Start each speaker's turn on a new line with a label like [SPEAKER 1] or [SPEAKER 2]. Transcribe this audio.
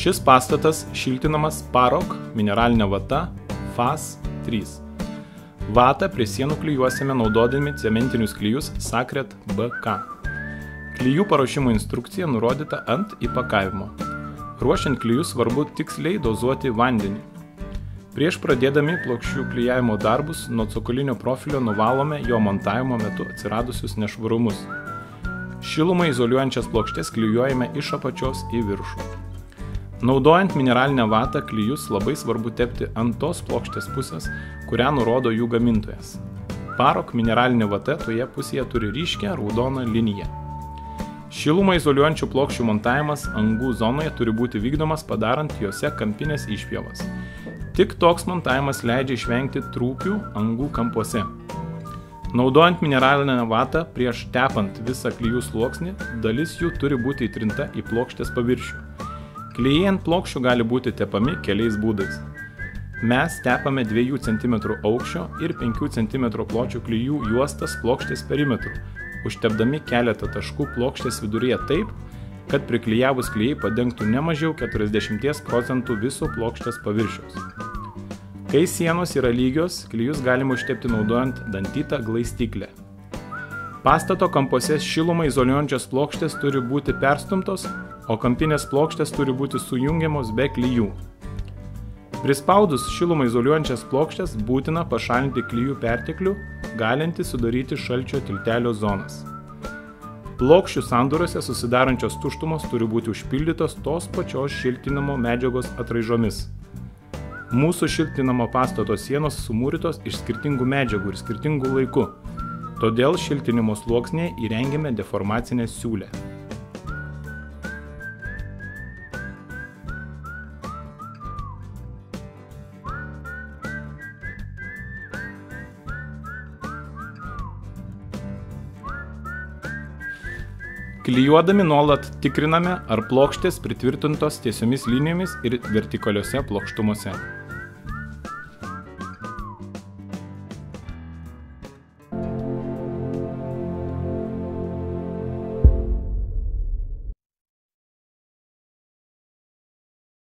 [SPEAKER 1] Šis pastatas šiltinamas Parok mineralinė vata FAS 3. Vatą prie sienų klijuosime naudodami cementinius klijus Sacred BK. Klijų paruošimo instrukcija nurodyta ant įpakavimo. Ruošiant klijus svarbu tiksliai dozuoti vandenį. Prieš pradėdami plokščių klijavimo darbus nuo cokolinio profilio nuvalome jo montavimo metu atsiradusius nešvarumus. Šilumą izoliuojančias plokštes klijuojame iš apačios į viršų. Naudojant mineralinę vatą klijus labai svarbu tepti ant tos plokštės pusės, kurią nurodo jų gamintojas. Parok mineralinė vata toje pusėje turi ryškią raudoną liniją. Šilumą izoliuojančių plokščių montavimas angų zonoje turi būti vykdomas padarant jose kampinės išpjovas. Tik toks montavimas leidžia išvengti trūkių angų kampuose. Naudojant mineralinę vatą prieš tepant visą klijų sluoksnį, dalis jų turi būti įtrinta į plokštės paviršių. Klijai ant plokščių gali būti tepami keliais būdais. Mes tepame 2 cm aukščio ir 5 cm pločio klijų juostas plokštės perimetru, užtepdami keletą taškų plokštės viduryje taip, kad priklijavus klijai padengtų ne mažiau 40% viso plokštės paviršiaus. Kai sienos yra lygios, klijus galima užtepti naudojant dantytą glaistyklę. Pastato kampuose šilumą izoliuojančios plokštės turi būti perstumtos, o kampinės plokštės turi būti sujungiamos be klijų. Prispaudus šilumą izoliuojančias plokštės būtina pašalinti klijų perteklių, galinti sudaryti šalčio tiltelio zonas. Plokščių sandūrose susidarančios tuštumos turi būti užpildytos tos pačios šiltinimo medžiagos atraižomis. Mūsų šiltinamo pastato sienos sumūrytos iš skirtingų medžiagų ir skirtingų laikų, todėl šiltinimo sluoksnėje įrengėme deformacinę siūlę. Klijuodami nuolat tikriname, ar plokštės pritvirtintos tiesiomis linijomis ir vertikaliuose plokštumuose.